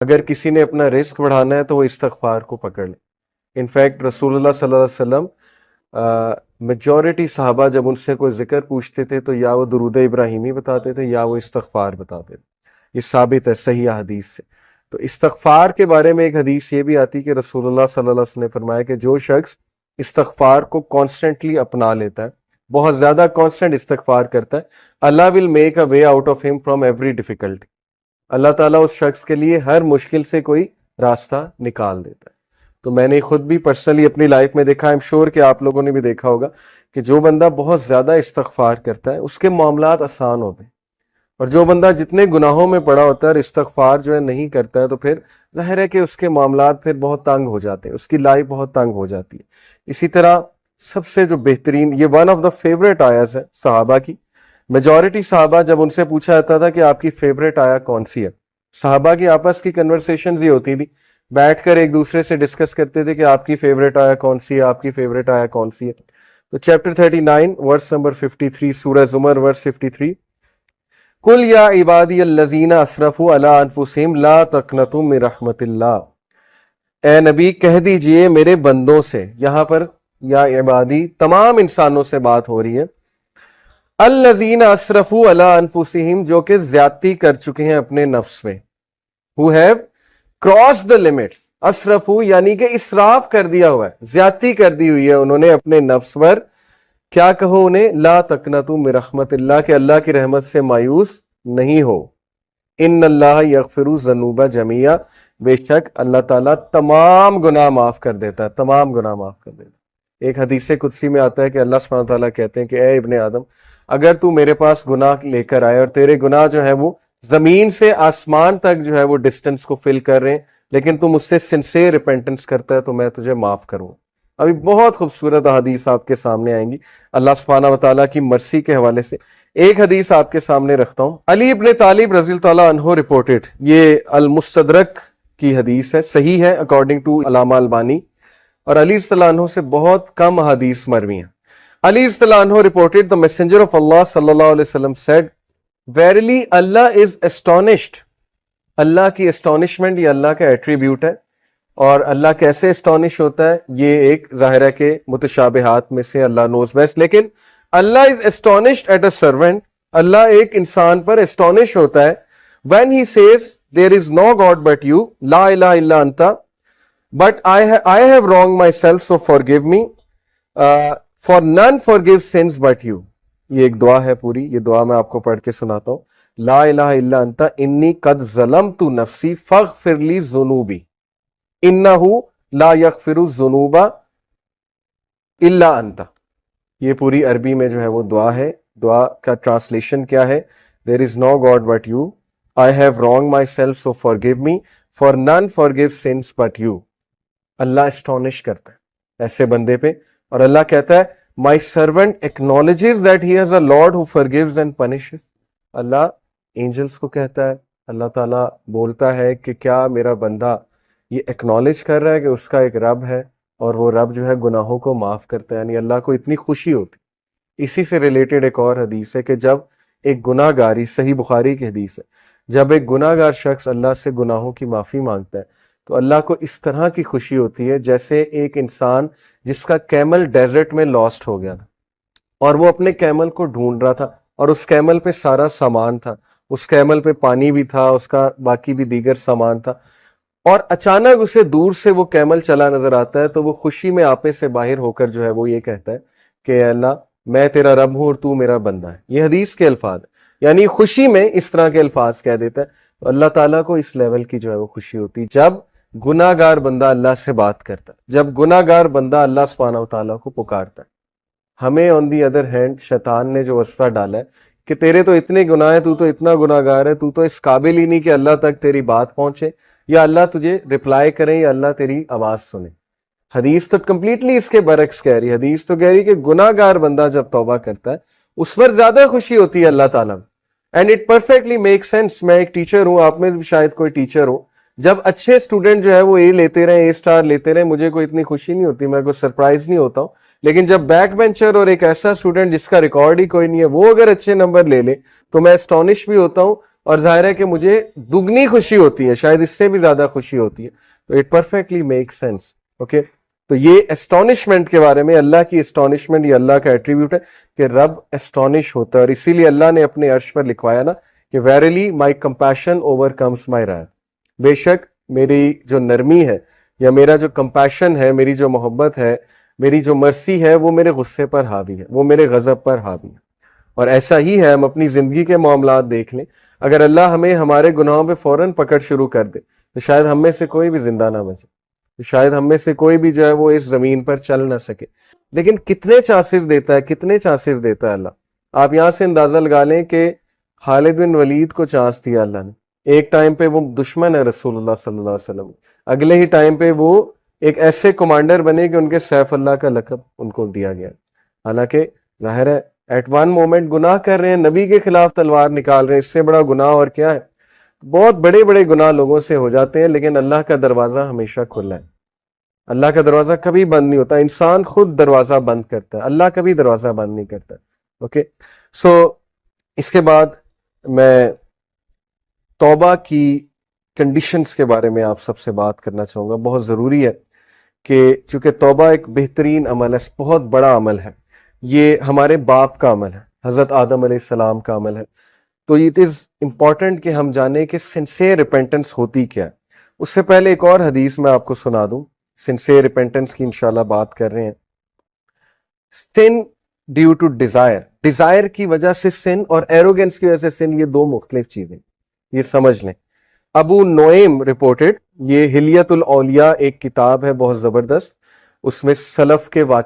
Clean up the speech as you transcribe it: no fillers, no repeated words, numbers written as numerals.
اگر کسی نے اپنا رزق بڑھانا ہے تو وہ استغفار کو پکڑ لے. انفیکٹ رسول اللہ صلی اللہ علیہ وسلم میجورٹی صحابہ جب ان سے کوئی ذکر پوچھتے تھے تو یا وہ درود ابراہیمی بتاتے تھے یا وہ استغفار بتاتے تھے. یہ ثابت ہے صحیح حدیث سے. تو استغفار کے بارے میں ایک حدیث یہ بھی آتی کہ رسول اللہ صلی اللہ علیہ وسلم نے فرمایا کہ جو شخص استغفار کو کانسٹنٹلی اپنا لیتا ہے, بہت زیادہ کانسٹنٹ استغفار کرتا ہے, اللہ will make a way out of him from every difficulty. اللہ تعالیٰ اس شخص کے لیے ہر مشکل سے کوئی راستہ نکال دیتا ہے. تو میں نے خود بھی پرسنلی اپنی لائف میں دیکھا, I'm sure کہ آپ لوگوں نے بھی دیکھا ہوگا کہ جو بندہ بہت زیادہ استغفار کرتا ہے اس کے معاملات آسان ہوتے ہیں, اور جو بندہ جتنے گناہوں میں پڑا ہوتا ہے اور استغفار جو ہے نہیں کرتا ہے تو پھر ظاہر ہے کہ اس کے معاملات پھر بہت تنگ ہو جاتے ہیں, اس کی لائف بہت تنگ ہو جاتی ہے. اسی طرح سب سے جو بہترین, یہ ون آف دا فیوریٹ آیاز ہے صحابہ کی. میجورٹی صحابہ جب ان سے پوچھا جاتا تھا کہ آپ کی فیوریٹ آیا کون سی ہے, صحابہ کی آپس کی کنورسیشنز یہ ہوتی تھی, بیٹھ کر ایک دوسرے سے ڈسکس کرتے تھے کہ آپ کی فیوریٹ آیا کون سی ہے, آپ کی فیوریٹ آیا کون سی ہے. تو چیپٹر 39 ورس نمبر 53, سورہ زمر ورس 53, قل یا عبادی الذین اسرفوا علی انفسہم لا تقنطوا من رحمت اللہ. اے نبی کہہ دیجئے میرے بندوں سے, یہاں پر یا عبادی تمام انسانوں سے بات ہو رہی ہے, الذین اسرفوا علی انفسہم جو کہ زیادتی کر چکے ہیں اپنے نفس میں, who have crossed the limits. اسرفوا یعنی کہ اسراف کر دیا ہوا ہے, زیادتی کر دی ہوئی ہے انہوں نے اپنے نفس پر. کیا کہو انہیں, لا تقنطوا من رحمت اللہ, کہ اللہ کی رحمت سے مایوس نہیں ہو. ان اللہ یغفر الذنوب جميعا, بے شک اللہ تعالیٰ تمام گناہ معاف کر دیتا ہے, تمام گناہ معاف کر دیتا ہے. ایک حدیث قدسی میں آتا ہے کہ اللہ سبحانہ تعالیٰ کہتے ہیں کہ اے ابن آدم, اگر تو میرے پاس گناہ لے کر آئے اور تیرے گناہ جو ہے وہ زمین سے آسمان تک جو ہے وہ ڈسٹنس کو فل کر رہے ہیں, لیکن تم اس سے سنسیئر ریپینٹنس کرتا ہے تو میں تجھے معاف کروں. ابھی بہت خوبصورت حدیث آپ کے سامنے آئیں گی اللہ سبحانہ وتعالیٰ کی مرسی کے حوالے سے. ایک حدیث آپ کے سامنے رکھتا ہوں. علی ابن طالب رضی اللہ تعالیٰ عنہ رپورٹڈ, یہ المستدرک کی حدیث ہے, صحیح ہے اکارڈنگ ٹو علامہ البانی, اور علی رضی اللہ عنہ سے بہت کم حدیث مروی ہیں. علی رضی اللہ عنہ reported, the messenger of Allah sallallahu alaihi wasallam said, verily Allah is astonished. اللہ کی astonishment یہ اللہ کا ایٹریبیوٹ ہے, اور اللہ کیسے اسٹانش ہوتا ہے یہ ایک ظاہر ہے کہ متشابہات میں سے اللہ knows best. لیکن اللہ is astonished at a servant, اللہ ایک انسان پر اسٹانش ہوتا ہے when he says there is no God but you, la ilaha illa anta, but I have wronged myself so forgive me, for none forgives sins but you. یہ ایک دعا ہے پوری, یہ دعا میں آپ کو پڑھ کے سناتا ہوں. لا الہ الا انت انی قد ظلمت نفسی فاغفر لی ذنوبی انہ لا یغفر الذنوب الا انت. یہ پوری عربی میں جو ہے وہ دعا ہے. دعا کا ٹرانسلیشن کیا ہے؟ There is no God but you, I have wronged myself so forgive me, for none forgives sins but you. Allah astonished کرتا ہے ایسے بندے پہ, اور اللہ کہتا ہے my servant acknowledges that he has a Lord who forgives and punishes. Allah angels کو کہتا ہے, اللہ تعالیٰ بولتا ہے کہ کیا میرا بندہ یہ ایکنالج کر رہا ہے کہ اس کا ایک رب ہے اور وہ رب جو ہے گناہوں کو معاف کرتا ہے. یعنی اللہ کو اتنی خوشی ہوتی. اسی سے ریلیٹڈ ایک اور حدیث ہے کہ جب ایک گناہ گاری, صحیح بخاری کی حدیث ہے, جب ایک گناہ گار شخص اللہ سے گناہوں کی معافی مانگتا ہے تو اللہ کو اس طرح کی خوشی ہوتی ہے جیسے ایک انسان جس کا کیمل ڈیزرٹ میں لاسٹ ہو گیا تھا اور وہ اپنے کیمل کو ڈھونڈ رہا تھا, اور اس کیمل پہ سارا سامان تھا, اس کیمل پہ پانی بھی تھا, اس کا باقی بھی دیگر سامان تھا, اور اچانک اسے دور سے وہ کیمل چلا نظر آتا ہے تو وہ خوشی میں آپے سے باہر ہو کر جو ہے وہ یہ کہتا ہے کہ اے اللہ میں تیرا رب ہوں اور تو میرا بندہ ہے. یہ حدیث کے الفاظ ہیں, یعنی خوشی میں اس طرح کے الفاظ کہہ دیتا ہے. تو اللہ تعالیٰ کو اس لیول کی جو ہے وہ خوشی ہوتی جب گناہ گار بندہ اللہ سے بات کرتا ہے, جب گناہ گار بندہ اللہ سبحانہ و تعالیٰ کو پکارتا ہے. ہمیں آن دی ادر ہینڈ شیطان نے جو وصفہ ڈالا ہے کہ تیرے تو اتنے گناہ ہیں, تو اتنا گناہ گار ہے, تو اس قابل ہی نہیں کہ اللہ تک تیری بات پہنچے یا اللہ تجھے رپلائی کرے یا اللہ تیری آواز سنے. حدیث تو کمپلیٹلی اس کے برعکس کہہ رہی. حدیث تو کہہ رہی کہ گناہ گار بندہ جب توبہ کرتا ہے اس پر زیادہ خوشی ہوتی ہے اللہ تعالیٰ میں. And it perfectly make sense. میں ایک ٹیچر ہوں, آپ میں بھی شاید کوئی ٹیچر ہو. جب اچھے اسٹوڈنٹ جو ہے وہ اے لیتے رہے, اے اسٹار لیتے رہے, مجھے کوئی اتنی خوشی نہیں ہوتی, میں کوئی سرپرائز نہیں ہوتا ہوں. لیکن جب بیک بینچر اور ایک ایسا اسٹوڈنٹ جس کا ریکارڈ ہی کوئی نہیں ہے وہ اگر اچھے نمبر لے لے تو میں اسٹانش بھی ہوتا ہوں, اور ظاہر ہے کہ مجھے دگنی خوشی ہوتی ہے, شاید اس سے بھی زیادہ خوشی ہوتی ہے. تو it perfectly make sense. Okay, تو یہ اسٹانشمنٹ کے بارے میں, اللہ کی اسٹانشمنٹ یہ اللہ کا ایٹریبیوٹ ہے کہ رب اسٹانش ہوتا ہے, اور اسی لیے اللہ نے اپنے عرش پر لکھوایا نا کہ ویریلی مائی کمپیشن اوور کمس مائی رائے, بے شک میری جو نرمی ہے یا میرا جو کمپیشن ہے, میری جو محبت ہے, میری جو مرسی ہے, وہ میرے غصے پر حاوی ہے, وہ میرے غضب پر حاوی ہے. اور ایسا ہی ہے, ہم اپنی زندگی کے معاملات دیکھ لیں, اگر اللہ ہمیں ہمارے گناہوں پہ فوراً پکڑ شروع کر دے تو شاید ہم میں سے کوئی بھی زندہ نہ بچے, شاید ہم میں سے کوئی بھی جو ہے وہ اس زمین پر چل نہ سکے. لیکن کتنے چانسز دیتا ہے, کتنے چانسز دیتا ہے اللہ. آپ یہاں سے اندازہ لگا لیں کہ خالد بن ولید کو چانس دیا اللہ نے, ایک ٹائم پہ وہ دشمن ہے رسول اللہ صلی اللہ علیہ وسلم, اگلے ہی ٹائم پہ وہ ایک ایسے کمانڈر بنے کہ ان کے سیف اللہ کا لقب ان کو دیا گیا. حالانکہ ظاہر ہے ایٹ ون مومنٹ گناہ کر رہے ہیں, نبی کے خلاف تلوار نکال رہے ہیں, اس سے بڑا گناہ اور کیا ہے. بہت بڑے بڑے گناہ لوگوں سے ہو جاتے ہیں, لیکن اللہ کا دروازہ ہمیشہ کھلا ہے. اللہ کا دروازہ کبھی بند نہیں ہوتا, انسان خود دروازہ بند کرتا ہے, اللہ کبھی دروازہ بند نہیں کرتا. اوکے, سو اس کے بعد میں توبہ کی کنڈیشنز کے بارے میں آپ سب سے بات کرنا چاہوں گا. بہت ضروری ہے کہ چونکہ توبہ ایک بہترین عمل ہے, بہت بڑا عمل ہے, یہ ہمارے باپ کا عمل ہے, حضرت آدم علیہ السلام کا عمل ہے. تو اٹ از امپورٹنٹ کہ ہم جانیں کہ سنسیئر ریپینٹنس ہوتی کیا ہے. اس سے پہلے ایک اور حدیث میں آپ کو سنا دوں, سنسیئر ریپینٹنس کی انشاءاللہ بات کر رہے ہیں. سن ڈیو ٹو ڈیزائر, ڈیزائر کی وجہ سے سن اور ایروگنس کی وجہ سے سن, یہ دو مختلف چیزیں, یہ سمجھ لیں. ابو نعیم رپورٹڈ, یہ حلیت الاولیاء ایک کتاب ہے بہت زبردست, اس میں سلف کے واقع